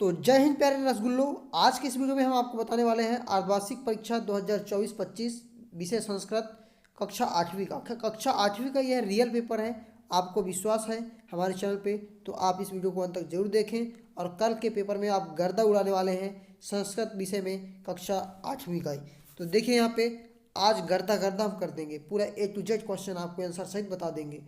तो जय हिंद प्यारे रसगुल्लो। आज के इस वीडियो में हम आपको बताने वाले हैं अर्धवार्षिक परीक्षा 2024-25 विषय संस्कृत कक्षा आठवीं का। कक्षा आठवीं का यह रियल पेपर है। आपको विश्वास है हमारे चैनल पे, तो आप इस वीडियो को अंत तक जरूर देखें। और कल के पेपर में आप गर्दा उड़ाने वाले हैं संस्कृत विषय में कक्षा आठवीं का ही। तो देखिए यहाँ पे आज गर्दा गर्दा हम कर देंगे, पूरा A to Z क्वेश्चन आपको आंसर सहित बता देंगे।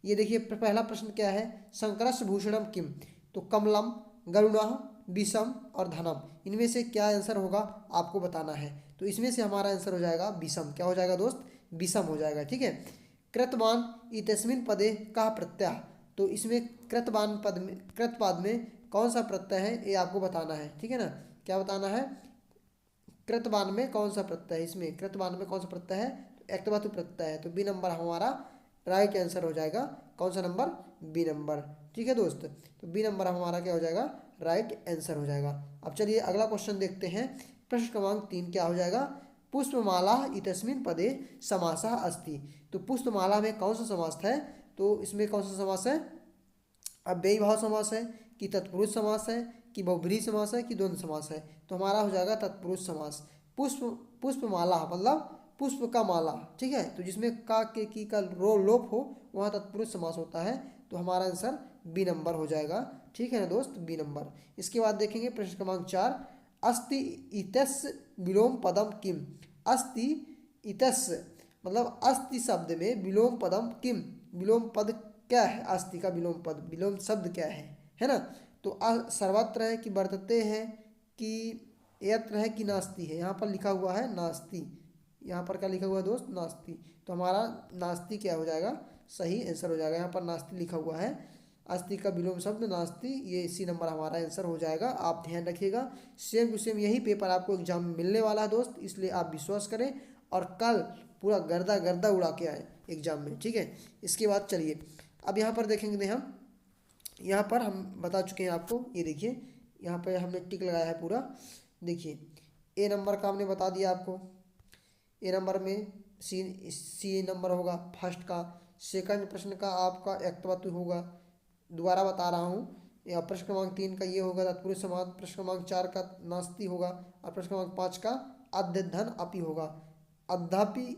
ये देखिए पहला प्रश्न क्या है, संकरस भूषणम किम। तो कमलम, गरुणः, विषम और धनम, इनमें से क्या आंसर होगा आपको बताना है। तो इसमें से हमारा आंसर हो जाएगा विषम। क्या हो जाएगा दोस्त? विषम हो जाएगा। ठीक है। कृतवान इतस्मिन पदे कः प्रत्यय। तो इसमें कृतपाद में कौन सा प्रत्यय है ये आपको बताना है। ठीक है ना, क्या बताना है? कृतवान में कौन सा प्रत्यय है, इसमें कृतवान में कौन सा प्रत्यय है? तो एक धातु प्रत्यय है। तो बी नंबर हमारा राइट आंसर हो जाएगा। कौन सा नंबर? B number. ठीक है दोस्त, तो बी नंबर हमारा क्या हो जाएगा? राइट आंसर हो जाएगा। अब चलिए अगला क्वेश्चन देखते हैं। प्रश्न क्रमांक 3 क्या हो जाएगा? पुष्पमाला इतस्मिन पदे समासः अस्ति। तो पुष्पमाला में कौन सा समास है? तो इसमें कौन सा समास है? अव्ययी भाव समास है कि तत्पुरुष समास है कि बहुब्रीहि समास है कि द्वंद्व समास है? तो हमारा हो जाएगा तत्पुरुष समास। पुष्प पुष्पमाला मतलब पुष्प का माला। ठीक है, तो जिसमें का के की का रो लोप हो वहाँ तत्पुरुष समास होता है। तो हमारा आंसर बी नंबर हो जाएगा। ठीक है ना दोस्त, बी नंबर। इसके बाद देखेंगे प्रश्न क्रमांक 4, अस्ति इतस् विलोम पदम किम। अस्ति इतस् मतलब अस्ति शब्द में विलोम पदम किम, विलोम पद क्या है? अस्ति का विलोम पद, विलोम शब्द क्या है ना? तो सर्वत्र है कि वर्तते है कि यत्र है कि नास्ति है? यहाँ पर लिखा हुआ है नास्ति। यहाँ पर क्या लिखा हुआ है दोस्त? नास्ति। तो हमारा नास्ति क्या हो जाएगा? सही आंसर हो जाएगा। यहाँ पर नास्ति लिखा हुआ है, अस्थि का विलोम शब्द नास्ति, ये इसी नंबर हमारा आंसर हो जाएगा। आप ध्यान रखिएगा, सेम टू सेम यही पेपर आपको एग्जाम में मिलने वाला है दोस्त, इसलिए आप विश्वास करें और कल पूरा गर्दा गर्दा उड़ा के आए एग्जाम में। ठीक है। इसके बाद चलिए अब यहाँ पर देखेंगे हम, यहाँ पर हम बता चुके हैं आपको। ये देखिए यहाँ पर हमने टिक लगाया है पूरा। देखिए ए नंबर का हमने बता दिया आपको। ए नंबर में सी नंबर होगा फर्स्ट का। सेकंड प्रश्न का आपका एक्तवतु होगा, दोबारा बता रहा हूँ। या प्रश्न क्रमांक 3 का ये होगा तत्पुरुष समास। प्रश्न क्रमांक 4 का नास्ति होगा और प्रश्न क्रमांक 5 का अध्यधन अपि होगा। अद्यापि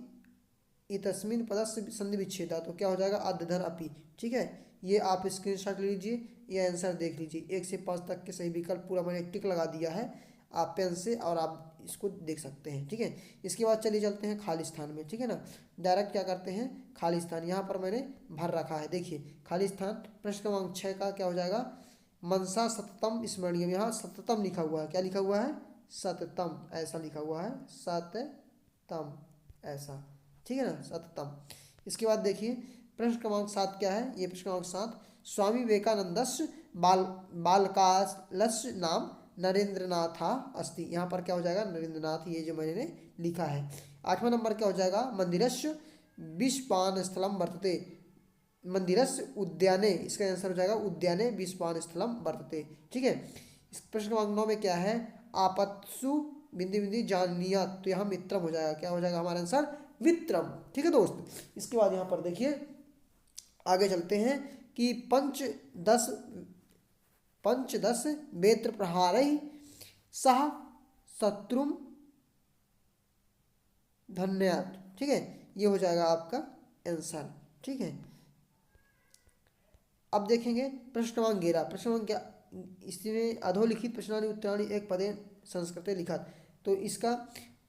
इतस्मिन पदस्य संधि विच्छेदा। तो क्या हो जाएगा? अध्यधन अपि। ठीक है, ये आप स्क्रीनशॉट ले लीजिए, ये आंसर देख लीजिए। 1 से 5 तक के सही विकल्प पूरा मैंने टिक लगा दिया है आप पेन से, और आप इसको देख सकते हैं। ठीक है। इसके बाद चलिए चलते हैं खाली स्थान में। ठीक है ना, डायरेक्ट क्या करते हैं? खाली स्थान यहाँ पर मैंने भर रखा है। देखिए खाली स्थान प्रश्न क्रमांक 6 का क्या हो जाएगा? मनसा सततम स्मरणीय। यहाँ सततम लिखा हुआ है। क्या लिखा हुआ है? सततम, ऐसा लिखा हुआ है, सततम ऐसा। ठीक है ना, सततम। इसके बाद देखिए प्रश्न क्रमांक 7 क्या है? ये प्रश्न क्रमांक 7, स्वामी विवेकानंदस्य बालकालस्य नाम नरेंद्रनाथा अस्ति। यहाँ पर क्या हो जाएगा? नरेंद्रनाथ, ये जो मैंने लिखा है। 8वां नंबर क्या हो जाएगा? मंदिरस्य विषपान स्थलम वर्तते। मंदिरस्य उद्याने, इसका आंसर हो जाएगा उद्याने विषपान स्थलम वर्तते। ठीक है। इस प्रश्न क्रमांक 9 में क्या है? आपत्सु बिंदी बिंदी जानियात। तो यहाँ मित्रम हो जाएगा। क्या हो जाएगा हमारा आंसर? वित्रम। ठीक है दोस्त। इसके बाद यहाँ पर देखिए आगे चलते हैं कि पंचदश वेत्र प्रहार सह शत्रुम धन्यात। ठीक है, ये हो जाएगा आपका आंसर। ठीक है। अब देखेंगे प्रश्न क्रमांक 11। प्रश्न क्रमांक इसमें अधोलिखित प्रश्नानि उत्तराणि एक पदे संस्कृते लिखा। तो इसका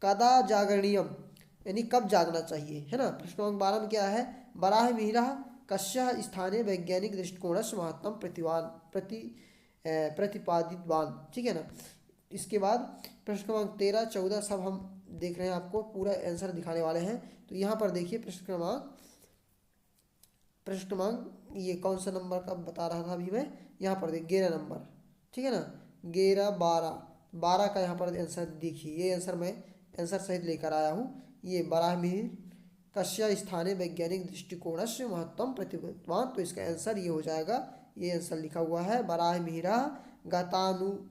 कदा जागरणीयम यानी कब जागना चाहिए, है ना। प्रश्न क्रमांक 12 में क्या है? बराह मिहिरः कस्य स्थाने वैज्ञानिक दृष्टिकोण से महत्तम प्रतिपादितवान। ठीक है ना। इसके बाद प्रश्न क्रमांक 13, 14 सब हम देख रहे हैं, आपको पूरा आंसर दिखाने वाले हैं। तो यहाँ पर देखिए प्रश्न क्रमांक ये कौन सा नंबर का बता रहा था अभी मैं? यहाँ पर देखिए 11 नंबर। ठीक है ना, 11, 12 का यहाँ पर आंसर देखिए। ये आंसर मैं आंसर सहित लेकर आया हूँ। ये बराहमिहिर कस्य स्थाने वैज्ञानिक दृष्टिकोण से महत्तम प्रतिपादितवान। तो इसका आंसर ये हो जाएगा, ये आंसर लिखा हुआ है बराहमिहिरा गतानुगतिकतायाः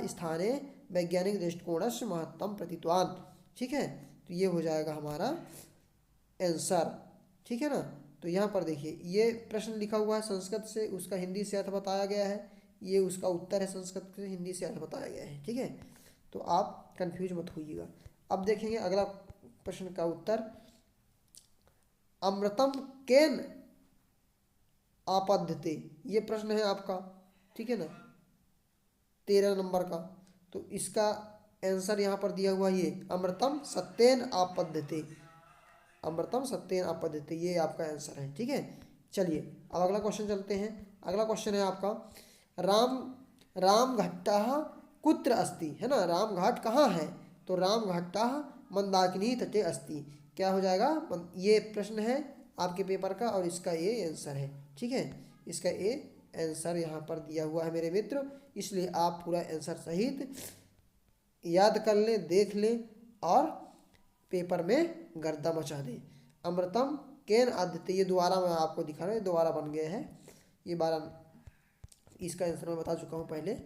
स्थाने वैज्ञानिक दृष्टिकोण से महत्तम प्रतिपादितवान। ठीक है, तो ये हो जाएगा हमारा आंसर। ठीक है ना। तो यहाँ पर देखिए ये प्रश्न लिखा हुआ है संस्कृत से, उसका हिंदी से अर्थ बताया गया है। ये उसका उत्तर है, संस्कृत से हिंदी से अर्थ बताया गया है। ठीक है, तो आप कंफ्यूज मत होइएगा। अब देखेंगे अगला प्रश्न का उत्तर। अमृतम केन आपद्यते, ये प्रश्न है आपका। ठीक है ना, 13 नंबर का। तो इसका आंसर यहाँ पर दिया हुआ ये अमृतम सत्येन आपद्यते, अमृतम सत्येन आपद्यते, ये आपका आंसर है। ठीक है, चलिए अब अगला क्वेश्चन चलते हैं। अगला क्वेश्चन है आपका राम राम घट्टः कुत्र अस्ति, है ना, राम घाट कहाँ है? तो राम घट्टः मंदाकिनी तटे अस्ति, क्या हो जाएगा? ये प्रश्न है आपके पेपर का और इसका ये आंसर है। ठीक है, इसका ये आंसर यहाँ पर दिया हुआ है मेरे मित्र, इसलिए आप पूरा आंसर सहित याद कर लें, देख लें और पेपर में गर्दा मचा दें। अमृतम केन आदित्य, ये दोबारा मैं आपको दिखा रहा हूँ, दोबारा बन गया है ये 12, इसका आंसर मैं बता चुका हूँ पहले।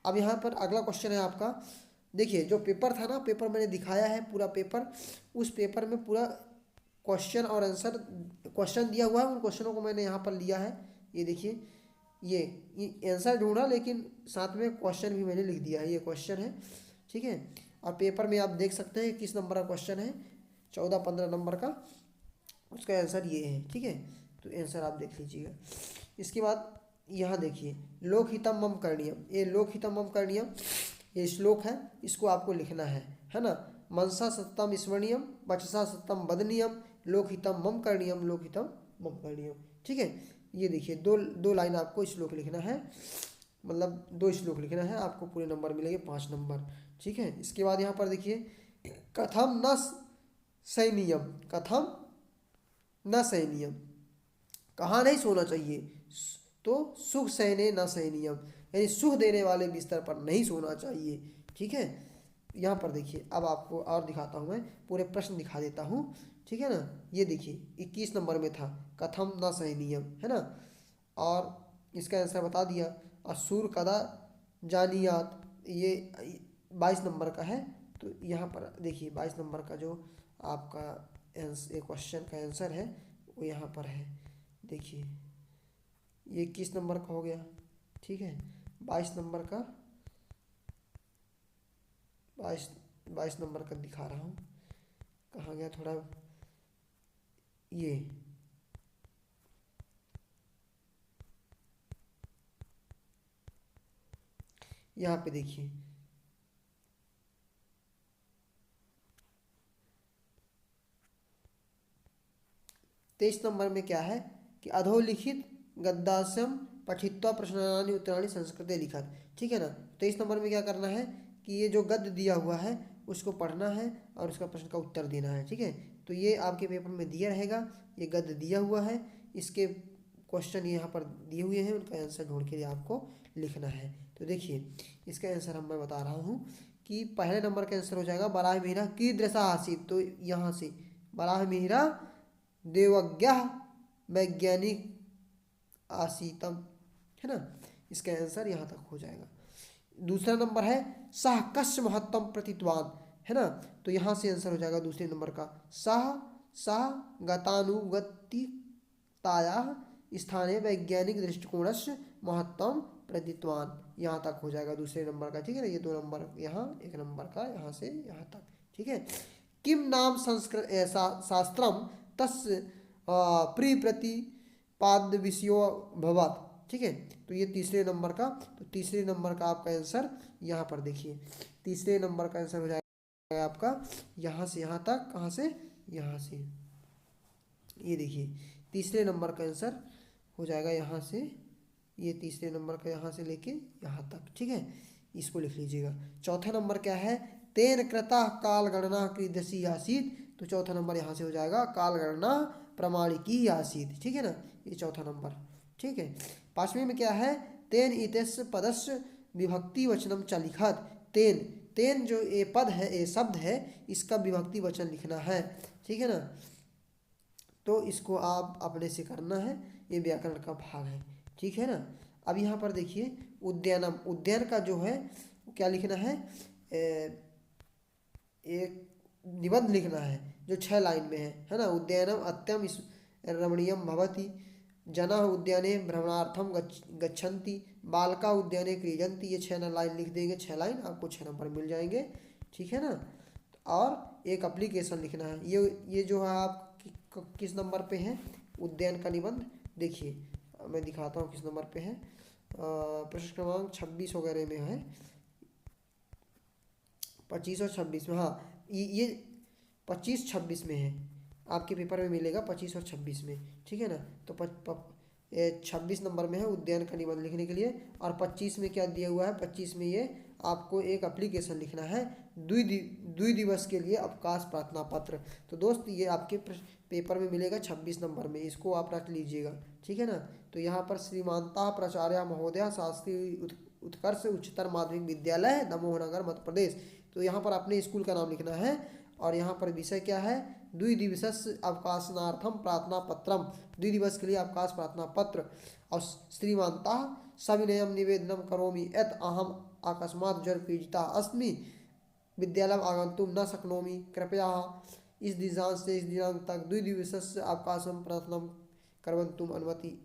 अब यहाँ पर अगला क्वेश्चन है आपका। देखिए जो पेपर था ना, पेपर मैंने दिखाया है पूरा पेपर, उस पेपर में पूरा क्वेश्चन और आंसर, क्वेश्चन दिया हुआ है, उन क्वेश्चनों को मैंने यहाँ पर लिया है। ये देखिए, ये आंसर ढूंढा लेकिन साथ में क्वेश्चन भी मैंने लिख दिया है, ये क्वेश्चन है। ठीक है, और पेपर में आप देख सकते हैं किस नंबर का क्वेश्चन है, 14-15 नंबर का, उसका आंसर ये है। ठीक है, तो आंसर आप देख लीजिएगा। इसके बाद यहाँ देखिए लोकहितम मम करणीयम, ये लोकहितम मम करणीयम ये श्लोक है, इसको आपको लिखना है ना। मनसा सत्यम स्मरणीयम, वचसा सत्यम वदनीयम, लोकहितम मम करणीयम, लोकहितम मम करणीयम। ठीक है, ये देखिए दो लाइन आपको श्लोक लिखना है, मतलब 2 श्लोक लिखना है, आपको पूरे नंबर मिलेंगे 5 नंबर। ठीक है, इसके बाद यहाँ पर देखिए कथम न सैनियम, कथम न सैनियम, कहाँ नहीं सोना चाहिए? तो सुख सहने न सहनियम, यानी सुख देने वाले बिस्तर पर नहीं सोना चाहिए। ठीक है, यहाँ पर देखिए अब आपको और दिखाता हूँ, मैं पूरे प्रश्न दिखा देता हूँ। ठीक है ना, ये देखिए 21 नंबर में था कथम न सहनियम, है ना, और इसका आंसर बता दिया। असुर कदा जानियात, ये 22 नंबर का है। तो यहाँ पर देखिए 22 नंबर का जो आपका क्वेश्चन का आंसर है वो यहाँ पर है। देखिए ये 21 नंबर का हो गया। ठीक है, 22 नंबर का 22 नंबर का दिखा रहा हूँ, कहाँ गया थोड़ा, ये यहाँ पे देखिए 23 नंबर में क्या है कि अधोलिखित गद्यास्यम पठित्वा प्रश्नानि उत्तराणि संस्कृते लिखत। ठीक है ना, 23 नंबर में क्या करना है कि ये जो गद्य दिया हुआ है उसको पढ़ना है और उसका प्रश्न का उत्तर देना है। ठीक है, तो ये आपके पेपर में दिया रहेगा, ये गद्य दिया हुआ है, इसके क्वेश्चन यहाँ पर दिए हुए हैं, उनका आंसर ढूंढ के लिए आपको लिखना है। तो देखिए इसका आंसर मैं बता रहा हूँ कि पहले नंबर का आंसर हो जाएगा बराह मिहिरा कीदृशा आसीत्, तो यहाँ से बराह मिहिरा देवज्ञ वैज्ञानिक आसीतम, है ना, इसका आंसर यहाँ तक हो जाएगा। दूसरा नंबर है सह कस्य महत्तम प्रतित्वान, है ना, तो यहाँ से आंसर हो जाएगा दूसरे नंबर का सह सह गतानुगतिकतायाः स्थाने वैज्ञानिक दृष्टिकोणस्य महत्तम प्रतित्वान, यहाँ तक हो जाएगा दूसरे नंबर का। ठीक है ना, ये 2 नंबर यहाँ, 1 नंबर का यहाँ से यहाँ तक। ठीक है, किम नाम संस्कृत शास्त्रम तस्य प्रिप्रतिपाद्य विषयो भवत्। ठीक है, तो ये तीसरे नंबर का, तो तीसरे नंबर का आपका आंसर यहाँ पर देखिए, तीसरे नंबर का आंसर हो जाएगा आपका यहाँ से यहाँ तक, कहाँ से, यहाँ से, ये देखिए तीसरे नंबर का आंसर हो जाएगा यहाँ से, ये तीसरे नंबर का यहाँ से लेके यहाँ तक। ठीक है, इसको लिख लीजिएगा। चौथा नंबर क्या है, तेन कृता काल गणना कीदृशी आसीत्, तो चौथा नंबर यहाँ से हो जाएगा काल गणना प्रमाणिकी आसीत्। ठीक है ना, ये चौथा नंबर। ठीक है, पांचवें में क्या है, तेन इत्यस्य पदस्य विभक्ति वचनम च लिखत, तेन, तेन जो ये पद है, ये शब्द है, इसका विभक्ति वचन लिखना है। ठीक है ना, तो इसको आप अपने से करना है, ये व्याकरण का भाग है। ठीक है ना, अब यहाँ पर देखिए उद्यानम, उद्यान का जो है क्या लिखना है, एक निबंध लिखना है जो 6 लाइन में है ना। उद्यानम अत्यम रमणीयम भवति, जनः उद्याने भ्रमणार्थम गच्छन्ति, बालका उद्याने क्रीडन्ति। ये 6 लाइन लिख देंगे, 6 लाइन आपको 6 नंबर मिल जाएंगे, ठीक है ना। और एक एप्लीकेशन लिखना है। ये जो है आप किस नंबर पे है उद्यान का निबंध, देखिए मैं दिखाता हूँ किस नंबर पे है। प्रश्न क्रमांक 26 वगैरह में है, 25 और 26 में। हाँ ये 25-26 में है, आपके पेपर में मिलेगा 25 और 26 में, ठीक है ना। तो 26 नंबर में है उद्यान का निबंध लिखने के लिए। और 25 में क्या दिया हुआ है, 25 में ये आपको एक एप्लीकेशन लिखना है, द्वि दिवस के लिए अवकाश प्रार्थना पत्र। तो दोस्त ये आपके पेपर में मिलेगा 26 नंबर में, इसको आप रख लीजिएगा, ठीक है ना। तो यहाँ पर श्रीमानता प्राचार्य महोदय शास्त्री उत्कर्ष उच्चतर माध्यमिक विद्यालय दमोहनगर मध्य प्रदेश। तो यहाँ पर अपने स्कूल का नाम लिखना है। और यहाँ पर विषय क्या है, द्विदिवस अवकाशनार्थम प्रार्थना पत्रम, 2 दिवस के लिए अवकाश प्रार्थना पत्र। और श्रीमानता सविनयम निवेदनम करोमि यत् अहम अकस्मात् ज्वरपीड़िता अस्मि, विद्यालयम् आगन्तुं न शक्नोमि, कृपया इस दिनांक से इस दिनांक तक 2 दिवसस्य अवकाशं प्रार्थनां कर्तुम् अनुमति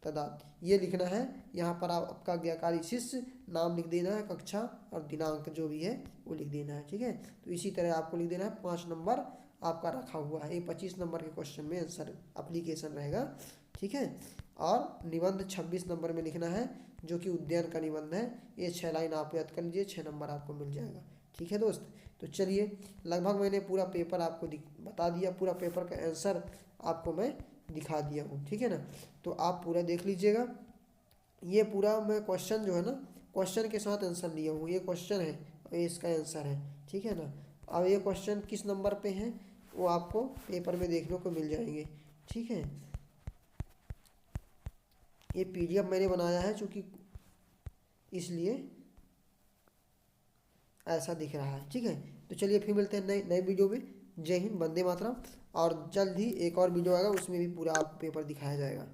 ददाति। ये लिखना है। यहाँ पर आपका आज्ञाकारी शिष्य नाम लिख देना है, कक्षा और दिनांक जो भी है वो लिख देना है, ठीक है। तो इसी तरह आपको लिख देना है, 5 नंबर आपका रखा हुआ है। ये 25 नंबर के क्वेश्चन में आंसर एप्लीकेशन रहेगा, ठीक है। और निबंध 26 नंबर में लिखना है, जो कि उद्यान का निबंध है। ये 6 लाइन आप याद कर लीजिए, 6 नंबर आपको मिल जाएगा, ठीक है दोस्त। तो चलिए, लगभग मैंने पूरा पेपर आपको बता दिया, पूरा पेपर का आंसर आपको मैं दिखा दिया हूँ, ठीक है ना। तो आप पूरा देख लीजिएगा। ये पूरा मैं क्वेश्चन जो है ना, क्वेश्चन के साथ आंसर दिया हूँ। ये क्वेश्चन है और ये इसका आंसर है, ठीक है ना। अब ये क्वेश्चन किस नंबर पे हैं वो आपको पेपर में देखने को मिल जाएंगे, ठीक है। ये PDF मैंने बनाया है, चूँकि इसलिए ऐसा दिख रहा है, ठीक है। तो चलिए फिर मिलते हैं नए वीडियो में। जय हिंद, वंदे मातरम। और जल्द ही एक और वीडियो आएगा, उसमें भी पूरा आप पेपर दिखाया जाएगा।